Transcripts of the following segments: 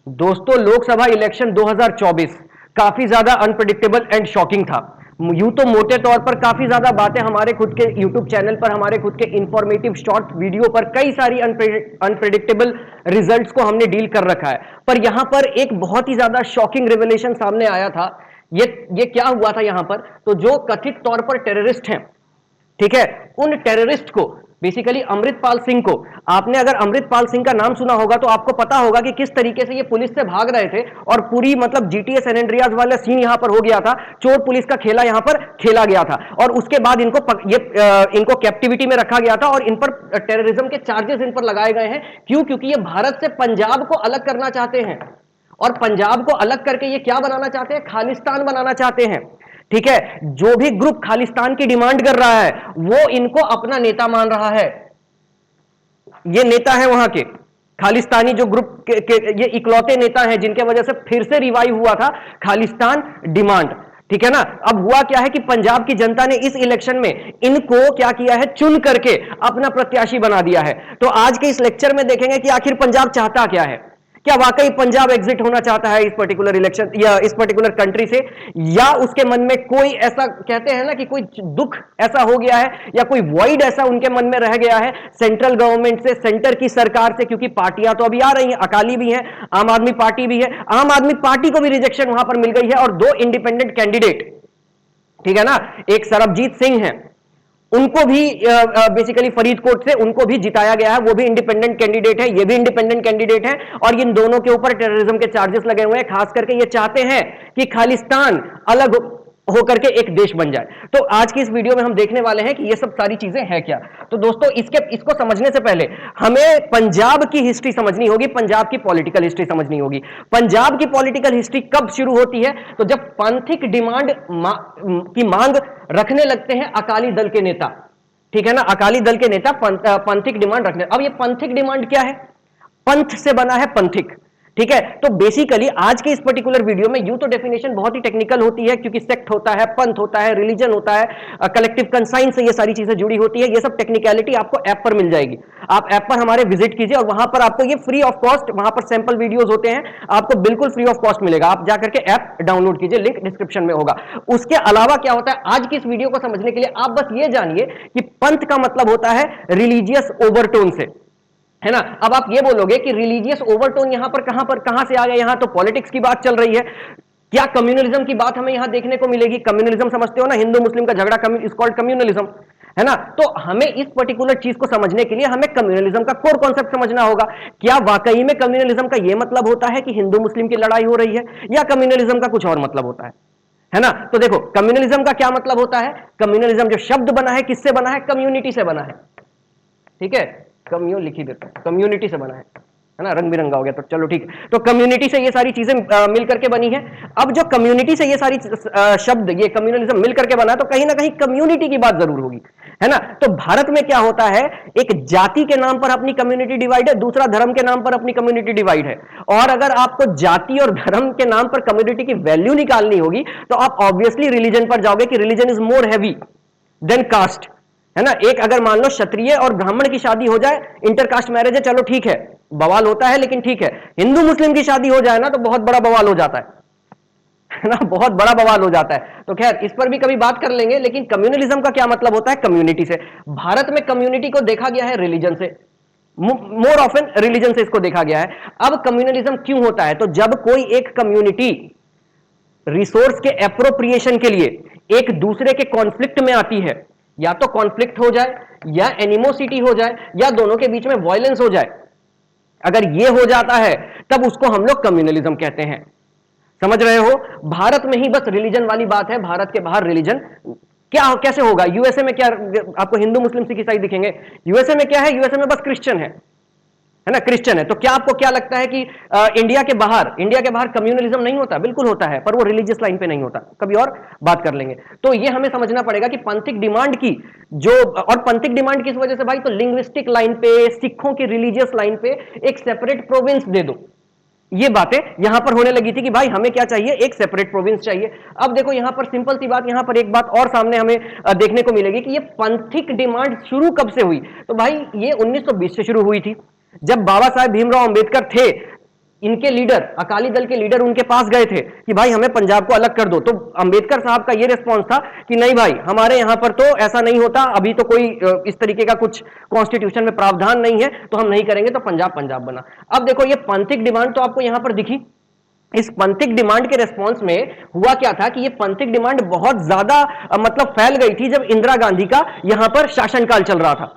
दोस्तों, लोकसभा इलेक्शन 2024 काफी ज्यादा अनप्रेडिक्टेबल एंड शॉकिंग था। यूं तो मोटे तौर पर काफी ज्यादा बातें हमारे खुद के यूट्यूब चैनल पर, हमारे खुद के इंफॉर्मेटिव शॉर्ट वीडियो पर कई सारी अनप्रेडिक्टेबल रिजल्ट्स को हमने डील कर रखा है, पर यहां पर एक बहुत ही ज्यादा शॉकिंग रिवेलेशन सामने आया था। ये क्या हुआ था यहां पर? तो जो कथित तौर पर टेररिस्ट हैं, ठीक है, उन टेररिस्ट को, बेसिकली अमृतपाल सिंह को, आपने अगर अमृतपाल सिंह का नाम सुना होगा तो आपको पता होगा कि किस तरीके से ये पुलिस से भाग रहे थे और पूरी मतलब जीटीए सैन एंड्रियास वाला सीन यहां पर हो गया था। चोर पुलिस का खेला यहां पर खेला गया था और उसके बाद इनको कैप्टिविटी में रखा गया था और इन पर टेररिज्म के चार्जेस इन पर लगाए गए हैं। क्यों? क्योंकि ये भारत से पंजाब को अलग करना चाहते हैं और पंजाब को अलग करके ये क्या बनाना चाहते हैं? खालिस्तान बनाना चाहते हैं। ठीक है, जो भी ग्रुप खालिस्तान की डिमांड कर रहा है वो इनको अपना नेता मान रहा है। ये नेता है वहां के खालिस्तानी जो ग्रुप ये इकलौते नेता हैं जिनके वजह से फिर से रिवाइव हुआ था खालिस्तान डिमांड। ठीक है ना? अब हुआ क्या है कि पंजाब की जनता ने इस इलेक्शन में इनको क्या किया है? चुन करके अपना प्रत्याशी बना दिया है। तो आज के इस लेक्चर में देखेंगे कि आखिर पंजाब चाहता क्या है। क्या वाकई पंजाब एग्जिट होना चाहता है इस पर्टिकुलर इलेक्शन या इस पर्टिकुलर कंट्री से, या उसके मन में कोई ऐसा, कहते हैं ना कि कोई दुख ऐसा हो गया है या कोई वॉइड ऐसा उनके मन में रह गया है सेंट्रल गवर्नमेंट से, सेंटर की सरकार से। क्योंकि पार्टियां तो अभी आ रही हैं, अकाली भी है, आम आदमी पार्टी भी है। आम आदमी पार्टी को भी रिजेक्शन वहां पर मिल गई है और 2 इंडिपेंडेंट कैंडिडेट, ठीक है ना, एक सरबजीत सिंह है, उनको भी बेसिकली फरीदकोट से उनको भी जिताया गया है, वो भी इंडिपेंडेंट कैंडिडेट है, ये भी इंडिपेंडेंट कैंडिडेट है और इन दोनों के ऊपर टेररिज्म के चार्जेस लगे हुए हैं। खास करके ये चाहते हैं कि खालिस्तान अलग होकर के एक देश बन जाए। तो आज की इस वीडियो में हम देखने वाले हैं कि ये सब सारी चीजें हैं क्या। तो दोस्तों, इसको समझने से पहले हमें पंजाब की हिस्ट्री समझनी होगी, पंजाब की पॉलिटिकल हिस्ट्री समझनी होगी। पंजाब की पॉलिटिकल हिस्ट्री कब शुरू होती है? तो जब पंथिक डिमांड की मांग रखने लगते हैं अकाली दल के नेता, ठीक है ना, अकाली दल के नेता पंथिक डिमांड रखने। अब ये पंथिक डिमांड क्या है? पंथ से बना है पंथिक, ठीक है। तो बेसिकली आज के इस पर्टिकुलर वीडियो में यूं तो डेफिनेशन बहुत ही टेक्निकल होती है क्योंकि सेक्ट होता है, पंथ होता है, रिलीजन होता है, कलेक्टिव कंसाइंस से ये सारी चीजें जुड़ी होती है। ये सब टेक्निकलिटी आपको ऐप पर मिल जाएगी। आप ऐप पर हमारे विजिट कीजिए और वहां पर आपको ये फ्री ऑफ कॉस्ट, वहां पर सैंपल वीडियोस होते हैं, आपको बिल्कुल फ्री ऑफ कॉस्ट मिलेगा। आप जाकर के ऐप डाउनलोड कीजिए, लिंक डिस्क्रिप्शन में होगा। उसके अलावा क्या होता है, आज की इस वीडियो को समझने के लिए आप बस ये जानिए कि पंथ का मतलब होता है रिलीजियस ओवरटोन से, है ना। अब आप ये बोलोगे कि रिलीजियस ओवरटोन यहां पर कहां से आ गया? यहां तो पॉलिटिक्स की बात चल रही है, क्या कम्युनलिज्म की बात हमें यहां देखने को मिलेगी? कम्युनलिज्म समझते हो ना, हिंदू मुस्लिम का झगड़ा इज कॉल्ड कम्युनलिज्म, है ना। तो हमें इस पर्टिकुलर चीज को समझने के लिए हमें कम्युनलिज्म का कोर कॉन्सेप्ट समझना होगा। क्या वाकई में कम्युनलिज्म का यह मतलब होता है कि हिंदू मुस्लिम की लड़ाई हो रही है, या कम्युनलिज्म का कुछ और मतलब होता है ना। तो देखो, कम्युनलिज्म का क्या मतलब होता है? कम्युनलिज्म जो शब्द बना है किससे बना है? कम्युनिटी से बना है, ठीक है। कम्यू लिख ही देता हूं, कम्युनिटी से बना है ना, रंग बिरंगा हो गया तो चलो ठीक है। तो कम्युनिटी से ये सारी चीजें मिलकर के बनी है। अब जो कम्युनिटी से ये सारी शब्द, ये कम्युनलिज्म मिलकर के बना, तो कहीं ना कहीं कम्युनिटी की बात जरूर होगी, है ना। तो भारत में क्या होता है, एक जाति के नाम पर अपनी कम्युनिटी डिवाइड है, दूसरा धर्म के नाम पर अपनी कम्युनिटी डिवाइड है। और अगर आपको जाति और धर्म के नाम पर कम्युनिटी की वैल्यू निकालनी होगी तो आप ऑब्वियसली रिलीजन पर जाओगे कि religion is more heavy than caste, है ना। एक अगर मान लो क्षत्रिय और ब्राह्मण की शादी हो जाए, इंटरकास्ट मैरिज है, चलो ठीक है, बवाल होता है लेकिन ठीक है। हिंदू मुस्लिम की शादी हो जाए ना तो बहुत बड़ा बवाल हो जाता है ना, बहुत बड़ा बवाल हो जाता है। तो खैर, इस पर भी कभी बात कर लेंगे। लेकिन कम्युनलिज्म का क्या मतलब होता है? कम्युनिटी से। भारत में कम्युनिटी को देखा गया है रिलीजन से, मोर ऑफन रिलीजन से इसको देखा गया है। अब कम्युनलिज्म क्यों होता है? तो जब कोई एक कम्युनिटी रिसोर्स के एप्रोप्रिएशन के लिए एक दूसरे के कॉन्फ्लिक्ट में आती है, या तो कॉन्फ्लिक्ट हो जाए, या एनिमोसिटी हो जाए, या दोनों के बीच में वायलेंस हो जाए, अगर यह हो जाता है तब उसको हम लोग कम्युनलिज्म कहते हैं। समझ रहे हो? भारत में ही बस रिलीजन वाली बात है, भारत के बाहर रिलीजन क्या कैसे होगा? यूएसए में क्या आपको हिंदू मुस्लिम सिख ईसाई दिखेंगे? यूएसए में क्या है? यूएसए में बस क्रिश्चियन है ना, क्रिश्चियन है। तो क्या आपको क्या लगता है कि इंडिया के बाहर कम्युनलिज्म नहीं होता? बिल्कुल होता है, पर वो रिलीजियस लाइन पे नहीं होता। कभी और बात कर लेंगे। तो ये हमें समझना पड़ेगा कि पंथिक डिमांड की जो, और पंथिक डिमांड किस वजह से भाई? तो लिंग्विस्टिक लाइन पे, सिखों की रिलीजियस लाइन पे एक सेपरेट प्रोविंस दे दो, ये बातें यहां पर होने लगी थी कि भाई हमें क्या चाहिए? एक सेपरेट प्रोविंस चाहिए। अब देखो यहां पर सिंपल सी बात, यहां पर एक बात और सामने हमें देखने को मिलेगी कि ये पंथिक डिमांड शुरू कब से हुई? तो भाई ये 1920 से शुरू हुई थी, जब बाबा साहेब भीमराव अंबेडकर थे। इनके लीडर, अकाली दल के लीडर उनके पास गए थे कि भाई हमें पंजाब को अलग कर दो, तो अंबेडकर साहब का यह रिस्पॉन्स था कि नहीं भाई, हमारे यहां पर तो ऐसा नहीं होता, अभी तो कोई इस तरीके का कुछ कॉन्स्टिट्यूशन में प्रावधान नहीं है, तो हम नहीं करेंगे, तो पंजाब पंजाब बना। अब देखो ये पंथिक डिमांड तो आपको यहां पर दिखी। इस पंथिक डिमांड के रेस्पॉन्स में हुआ क्या था कि ये पंथिक डिमांड बहुत ज्यादा मतलब फैल गई थी जब इंदिरा गांधी का यहां पर शासनकाल चल रहा था,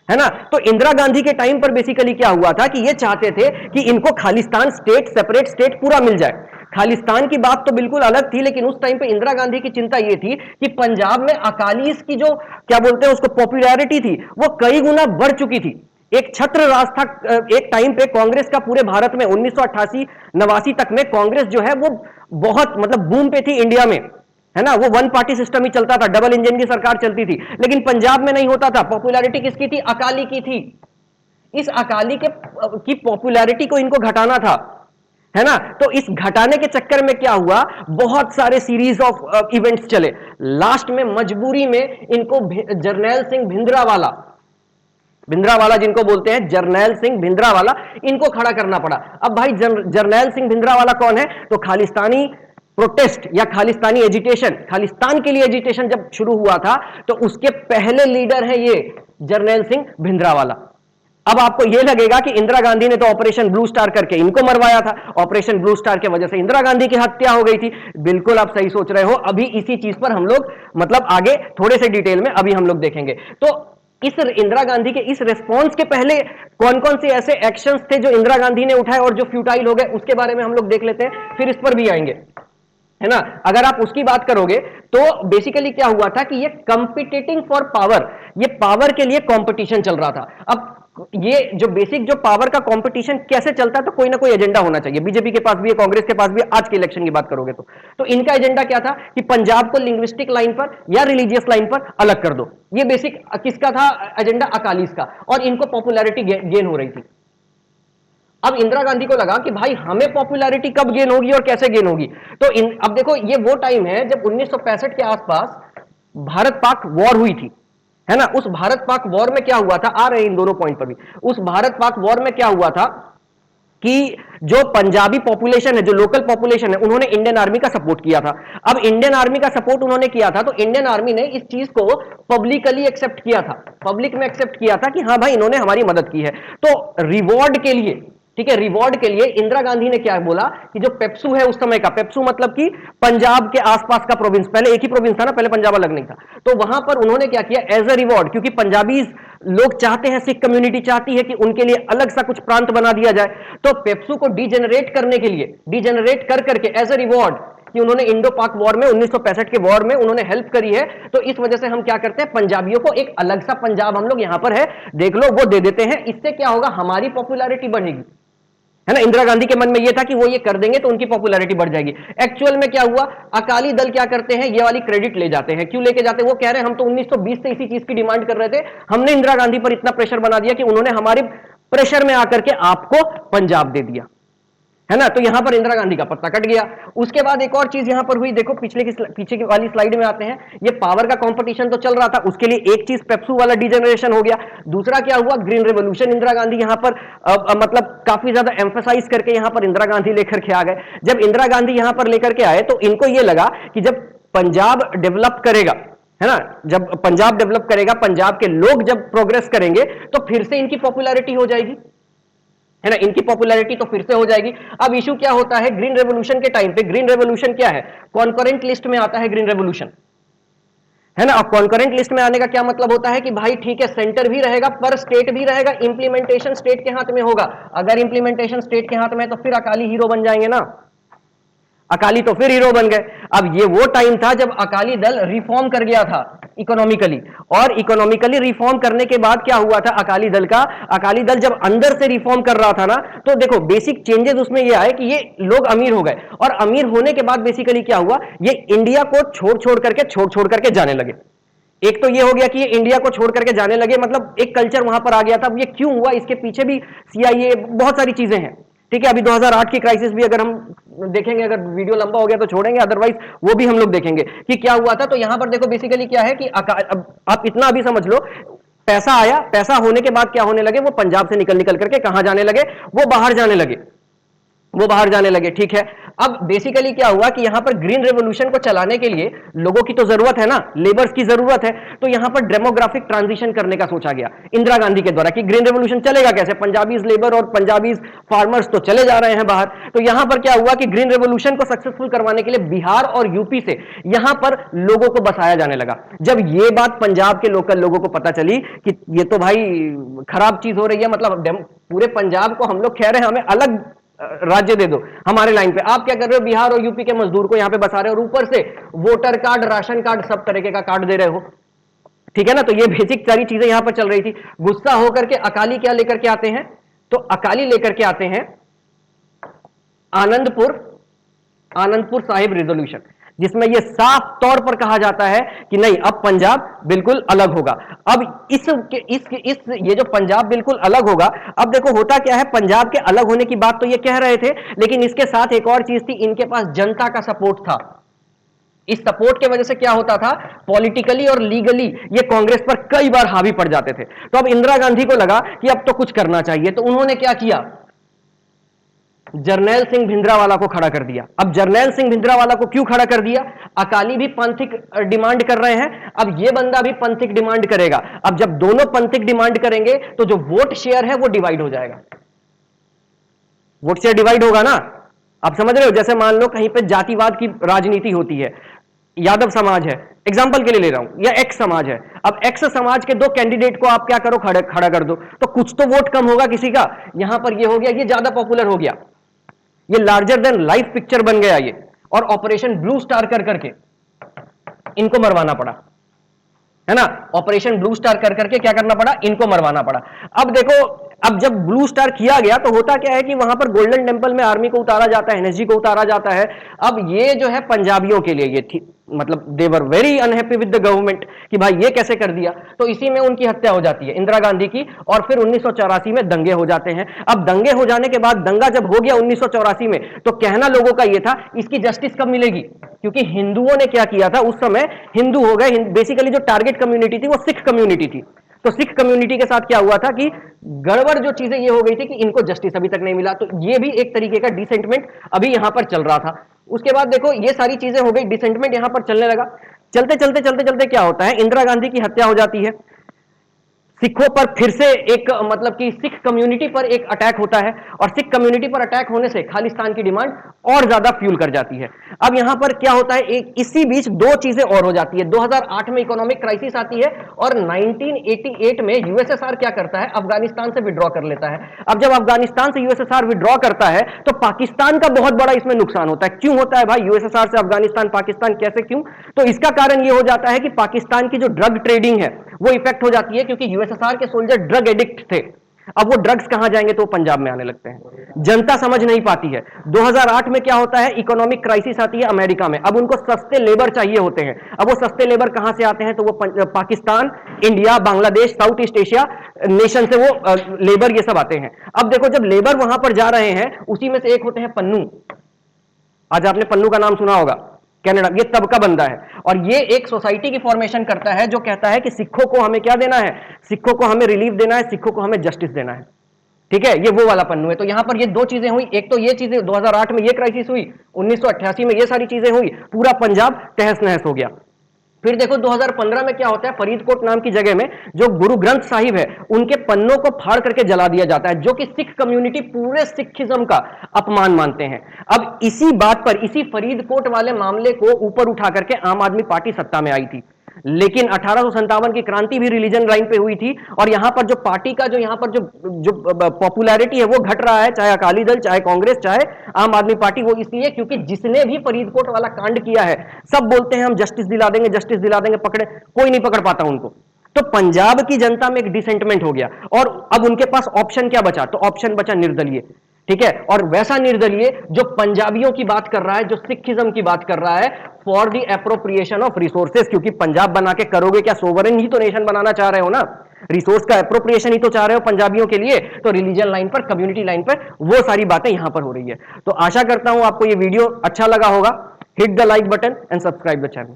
है ना। तो इंदिरा गांधी के टाइम पर बेसिकली क्या हुआ था कि ये चाहते थे कि इनको खालिस्तान स्टेट, सेपरेट स्टेट पूरा मिल जाए। खालिस्तान की बात तो बिल्कुल अलग थी, लेकिन उस टाइम पे इंदिरा गांधी की चिंता ये थी कि पंजाब में अकालीस की जो क्या बोलते हैं उसको पॉपुलैरिटी थी वो कई गुना बढ़ चुकी थी। एक छत्र राज था एक टाइम पे कांग्रेस का पूरे भारत में 1988-89 तक में कांग्रेस जो है वो बहुत मतलब बूम पे थी इंडिया में, है ना। वो वन पार्टी सिस्टम ही चलता था, डबल इंजन की सरकार चलती थी, लेकिन पंजाब में नहीं होता था। पॉपुलैरिटी किसकी थी? अकाली की थी। इस अकाली की पॉपुलैरिटी को इनको घटाना था, है ना। तो इस घटाने के चक्कर में क्या हुआ, बहुत सारे सीरीज ऑफ इवेंट्स चले। लास्ट में मजबूरी में इनको जरनैल सिंह भिंद्रावाला जिनको बोलते हैं जरनैल सिंह भिंद्रावाला, इनको खड़ा करना पड़ा। अब भाई जरनैल सिंह भिंद्रावाला कौन है? तो खालिस्तानी प्रोटेस्ट या खालिस्तानी एजिटेशन, खालिस्तान के लिए एजिटेशन जब शुरू हुआ था तो उसके पहले लीडर है ये जरनैल सिंह भिंद्रावाला। अब आपको यह लगेगा कि इंदिरा गांधी ने तो ऑपरेशन ब्लू स्टार करके इनको मरवाया था, ऑपरेशन ब्लू स्टार की वजह से इंदिरा गांधी की हत्या हो गई थी। बिल्कुल आप सही सोच रहे हो। अभी इसी चीज पर हम लोग मतलब आगे थोड़े से डिटेल में अभी हम लोग देखेंगे। तो इस इंदिरा गांधी के इस रिस्पॉन्स के पहले कौन कौन से ऐसे एक्शंस थे जो इंदिरा गांधी ने उठाए और जो फ्यूटाइल हो गए, उसके बारे में हम लोग देख लेते हैं, फिर इस पर भी आएंगे, है ना। अगर आप उसकी बात करोगे तो बेसिकली क्या हुआ था कि ये कंपीटिटिंग फॉर पावर, ये पावर के लिए कंपटीशन चल रहा था। अब ये जो बेसिक जो पावर का कंपटीशन कैसे चलता है, तो कोई ना कोई एजेंडा होना चाहिए। बीजेपी के पास भी है, कांग्रेस के पास भी है। आज के इलेक्शन की बात करोगे तो इनका एजेंडा क्या था कि पंजाब को लिंग्विस्टिक लाइन पर या रिलीजियस लाइन पर अलग कर दो। ये बेसिक किसका था एजेंडा? अकालीस का। और इनको पॉपुलैरिटी गेन हो रही थी। अब इंदिरा गांधी को लगा कि भाई हमें पॉपुलैरिटी कब गेन होगी और कैसे गेन होगी। तो अब देखो ये वो टाइम है जब 1965 के आसपास भारत पाक वॉर हुई थी, है ना। उस भारत पाक वॉर में क्या हुआ था, आ रहे हैं इन दोनों पॉइंट पर भी। उस भारत पाक वॉर में क्या हुआ था कि जो पंजाबी पॉपुलेशन है, जो लोकल पॉपुलेशन है, उन्होंने इंडियन आर्मी का सपोर्ट किया था। अब इंडियन आर्मी का सपोर्ट उन्होंने किया था तो इंडियन आर्मी ने इस चीज को पब्लिकली एक्सेप्ट किया था, पब्लिक में एक्सेप्ट किया था कि हाँ भाई इन्होंने हमारी मदद की है। तो रिवॉर्ड के लिए, ठीक है, रिवॉर्ड के लिए इंदिरा गांधी ने क्या बोला कि जो पेप्सू है उस समय का, पेप्सू मतलब कि पंजाब के आसपास का प्रोविंस, पहले एक ही प्रोविंस था ना, पहले पंजाब अलग नहीं था, तो वहां पर उन्होंने क्या किया एज अ रिवॉर्ड, क्योंकि पंजाबी लोग चाहते हैं, सिख कम्युनिटी चाहती है कि उनके लिए अलग सा कुछ प्रांत बना दिया जाए, तो पेप्सू को डीजेनरेट करने के लिए, डीजेनरेट कर करके एज अ रिवॉर्ड कि उन्होंने इंडो पाक वॉर में 1965 के वॉर में उन्होंने हेल्प करी है, तो इस वजह से हम क्या करते हैं, पंजाबियों को एक अलग सा पंजाब हम लोग यहां पर है, देख लो, वो दे देते हैं। इससे क्या होगा, हमारी पॉपुलैरिटी बढ़ेगी, है ना। इंदिरा गांधी के मन में यह था कि वो ये कर देंगे तो उनकी पॉपुलैरिटी बढ़ जाएगी। एक्चुअल में क्या हुआ, अकाली दल क्या करते हैं, ये वाली क्रेडिट ले जाते हैं। क्यों लेके जाते हैं? वो कह रहे हैं हम तो 1920 से इसी चीज की डिमांड कर रहे थे, हमने इंदिरा गांधी पर इतना प्रेशर बना दिया कि उन्होंने हमारे प्रेशर में आकर के आपको पंजाब दे दिया, है ना। तो यहां पर इंदिरा गांधी का पत्ता कट गया। उसके बाद एक और चीज यहां पर हुई, देखो पीछे की वाली स्लाइड में आते हैं। ये पावर का कंपटीशन तो चल रहा था, उसके लिए एक चीज पेप्सू वाला डिजेनरेशन हो गया। दूसरा क्या हुआ, ग्रीन रेवोल्यूशन इंदिरा गांधी यहां पर मतलब काफी ज्यादा एम्फेसाइज करके यहां पर इंदिरा गांधी लेकर के आ गए। जब इंदिरा गांधी यहां पर लेकर के आए तो इनको यह लगा कि जब पंजाब डेवलप करेगा, है ना, जब पंजाब डेवलप करेगा, पंजाब के लोग जब प्रोग्रेस करेंगे तो फिर से इनकी पॉपुलैरिटी हो जाएगी, है ना, इनकी पॉपुलैरिटी तो फिर से हो जाएगी। अब इशू क्या होता है, ग्रीन रेवोल्यूशन के टाइम पे, ग्रीन रेवोल्यूशन क्या है, कॉन्करेंट लिस्ट में आता है ग्रीन रेवोल्यूशन, है ना। अब कॉन्करेंट लिस्ट में आने का क्या मतलब होता है कि भाई ठीक है, सेंटर भी रहेगा पर स्टेट भी रहेगा, इंप्लीमेंटेशन स्टेट के हाथ में होगा। अगर इंप्लीमेंटेशन स्टेट के हाथ में तो फिर अकाली हीरो बन जाएंगे ना, अकाली तो फिर हीरो बन गए। अब ये वो टाइम था जब अकाली दल रिफॉर्म कर गया था इकोनॉमिकली, और इकोनॉमिकली रिफॉर्म करने के बाद क्या हुआ था अकाली दल का, अकाली दल जब अंदर से रिफॉर्म कर रहा था ना, तो देखो बेसिक चेंजेस उसमें ये आए कि ये लोग अमीर हो गए, और अमीर होने के बाद बेसिकली क्या हुआ, ये इंडिया को छोड़ छोड़ करके जाने लगे। एक तो ये हो गया कि ये इंडिया को छोड़ करके जाने लगे, मतलब एक कल्चर वहां पर आ गया था। अब ये क्यों हुआ, इसके पीछे भी सीआईए, बहुत सारी चीजें हैं, ठीक है। अभी 2008 की क्राइसिस भी अगर हम देखेंगे, अगर वीडियो लंबा हो गया तो छोड़ेंगे, अदरवाइज वो भी हम लोग देखेंगे कि क्या हुआ था। तो यहां पर देखो बेसिकली क्या है कि आप इतना अभी समझ लो, पैसा आया, पैसा होने के बाद क्या होने लगे, वो पंजाब से निकल करके कहां जाने लगे, वो बाहर जाने लगे, वो बाहर जाने लगे। ठीक है, अब बेसिकली क्या हुआ कि यहां पर ग्रीन रेवोल्यूशन को चलाने के लिए लोगों की तो जरूरत है ना, लेबर्स की जरूरत है, तो यहां पर डेमोग्राफिक ट्रांजिशन करने का सोचा गया इंदिरा गांधी के द्वारा कि ग्रीन रेवोल्यूशन चलेगा कैसे, पंजाबीज लेबर और पंजाबीज फार्मर्स तो चले जा रहे हैं बाहर। तो यहां पर क्या हुआ कि ग्रीन रेवोल्यूशन को सक्सेसफुल करवाने के लिए बिहार और यूपी से यहां पर लोगों को बसाया जाने लगा। जब ये बात पंजाब के लोकल लोगों को पता चली कि ये तो भाई खराब चीज हो रही है, मतलब पूरे पंजाब को हम लोग कह रहे हैं हमें अलग राज्य दे दो हमारे लाइन पे, आप क्या कर रहे हो बिहार और यूपी के मजदूर को यहां पे बसा रहे हो और ऊपर से वोटर कार्ड, राशन कार्ड, सब तरीके का कार्ड दे रहे हो। ठीक है ना, तो ये बेसिक सारी चीजें यहां पर चल रही थी। गुस्सा होकर के अकाली क्या लेकर के आते हैं, तो अकाली लेकर के आते हैं आनंदपुर साहिब रेजोल्यूशन, जिसमें यह साफ तौर पर कहा जाता है कि नहीं अब पंजाब बिल्कुल अलग होगा। अब इस ये जो पंजाब बिल्कुल अलग होगा, अब देखो होता क्या है, पंजाब के अलग होने की बात तो ये कह रहे थे, लेकिन इसके साथ एक और चीज थी, इनके पास जनता का सपोर्ट था। इस सपोर्ट के वजह से क्या होता था, पॉलिटिकली और लीगली ये कांग्रेस पर कई बार हावी पड़ जाते थे। तो अब इंदिरा गांधी को लगा कि अब तो कुछ करना चाहिए, तो उन्होंने क्या किया, जर्नैल सिंह भिंडरावाला को खड़ा कर दिया। अब जर्नैल सिंह भिंडरावाला को क्यों खड़ा कर दिया, अकाली भी पंथिक डिमांड कर रहे हैं, अब ये बंदा भी पंथिक डिमांड करेगा। अब जब दोनों पंथिक डिमांड करेंगे तो जो वोट शेयर है वो डिवाइड हो जाएगा, वोट शेयर डिवाइड होगा ना। आप समझ रहे हो, जैसे मान लो कहीं पे जातिवाद की राजनीति होती है, यादव समाज है एग्जाम्पल के लिए ले रहा हूं, या एक्स समाज है, अब एक्स समाज के दो कैंडिडेट को आप क्या करो, खड़ा कर दो, तो कुछ तो वोट कम होगा किसी का। यहां पर ये हो गया, ये ज्यादा पॉपुलर हो गया, ये लार्जर देन लाइफ पिक्चर बन गया ये, और ऑपरेशन ब्लू स्टार कर करके इनको मरवाना पड़ा, है ना। ऑपरेशन ब्लू स्टार कर करके क्या करना पड़ा, इनको मरवाना पड़ा। अब देखो, अब जब ब्लू स्टार किया गया तो होता क्या है कि वहां पर गोल्डन टेंपल में आर्मी को उतारा जाता है, एनएसजी को उतारा जाता है। अब ये जो है पंजाबियों के लिए ये मतलब they were very unhappy with the government कि भाई ये कैसे कर दिया, तो इसी में उनकी हत्या हो जाती है इंदिरा गांधी की, और फिर 1984 में दंगे हो जाते हैं। अब दंगे हो जाने के बाद, दंगा जब हो गया 1984 में, तो कहना लोगों का ये था इसकी जस्टिस कब मिलेगी, क्योंकि हिंदुओं ने क्या किया था उस समय, हिंदू हो गए, बेसिकली जो टारगेट कम्युनिटी थी वो सिख कम्युनिटी थी। तो सिख कम्युनिटी के साथ क्या हुआ था कि गड़बड़ जो चीजें ये हो गई थी कि इनको जस्टिस अभी तक नहीं मिला, तो ये भी एक तरीके का डिसेंटमेंट अभी यहां पर चल रहा था। उसके बाद देखो ये सारी चीजें हो गई, डिसेंटमेंट यहां पर चलने लगा, चलते चलते चलते चलते क्या होता है, इंदिरा गांधी की हत्या हो जाती है, सिखों पर फिर से एक मतलब कि सिख कम्युनिटी पर एक अटैक होता है, और सिख कम्युनिटी पर अटैक होने से खालिस्तान की डिमांड और ज्यादा फ्यूल कर जाती है। अब यहां पर क्या होता है, एक इसी बीच दो चीजें और हो जाती है, 2008 में इकोनॉमिक क्राइसिस आती है, और 1988 में यूएसएसआर क्या करता है, अफगानिस्तान से विड्रॉ कर लेता है। अब जब अफगानिस्तान से यूएसएसआर विड्रॉ करता है तो पाकिस्तान का बहुत बड़ा इसमें नुकसान होता है। क्यों होता है भाई, यूएसएसआर से अफगानिस्तान, पाकिस्तान कैसे, क्यों, तो इसका कारण यह हो जाता है कि पाकिस्तान की जो ड्रग ट्रेडिंग है वो इफेक्ट हो जाती है, क्योंकि यूएसएसआर के सोल्जर ड्रग एडिक्ट थे। अब वो ड्रग्स कहां जाएंगे, तो पंजाब में आने लगते हैं, जनता समझ नहीं पाती है। 2008 में क्या होता है, इकोनॉमिक क्राइसिस आती है अमेरिका में, अब उनको सस्ते लेबर चाहिए होते हैं। अब वो सस्ते लेबर कहां से आते हैं, तो वो Pakistan, India, Bangladesh, south east Asia nation से वो लेबर ये सब आते हैं। अब देखो जब लेबर वहां पर जा रहे हैं, उसी में से एक होते हैं पन्नू, आज आपने पन्नू का नाम सुना होगा, कनाडा, ये तबका बंदा है, और ये एक सोसाइटी की फॉर्मेशन करता है जो कहता है कि सिखों को हमें क्या देना है, सिखों को हमें रिलीफ देना है, सिखों को हमें जस्टिस देना है। ठीक है, ये वो वाला पन्नू है। तो यहां पर ये दो चीजें हुई, एक तो ये चीजें 2008 में ये क्राइसिस हुई, 1988 में ये सारी चीजें हुई, पूरा पंजाब तहस नहस हो गया। फिर देखो 2015 में क्या होता है, फरीदकोट नाम की जगह में जो गुरु ग्रंथ साहिब है उनके पन्नों को फाड़ करके जला दिया जाता है, जो कि सिख कम्युनिटी पूरे सिखिज्म का अपमान मानते हैं। अब इसी बात पर, इसी फरीदकोट वाले मामले को ऊपर उठा करके आम आदमी पार्टी सत्ता में आई थी, लेकिन 1857 की क्रांति भी रिलीजन लाइन पे हुई थी, और यहां पर जो पार्टी का जो यहां पर जो पॉपुलैरिटी है वो घट रहा है, चाहे अकाली दल, चाहे कांग्रेस, चाहे आम आदमी पार्टी, वो इसलिए क्योंकि जिसने भी फरीदकोट वाला कांड किया है सब बोलते हैं हम जस्टिस दिला देंगे, जस्टिस दिला देंगे, पकड़े, कोई नहीं पकड़ पाता उनको। तो पंजाब की जनता में एक डिसेंटमेंट हो गया, और अब उनके पास ऑप्शन क्या बचा, तो ऑप्शन बचा निर्दलीय। ठीक है, और वैसा निर्दलीय जो पंजाबियों की बात कर रहा है, जो सिखिज्म की बात कर रहा है, for the appropriation of resources, क्योंकि पंजाब बना के करोगे क्या, सोवरेन ही तो नेशन बनाना चाह रहे हो ना, रिसोर्स का एप्रोप्रिएशन ही तो चाह रहे हो पंजाबियों के लिए, तो रिलीजन लाइन पर, कम्युनिटी लाइन पर वो सारी बातें यहां पर हो रही है। तो आशा करता हूं आपको ये वीडियो अच्छा लगा होगा। Hit the like button and subscribe the channel.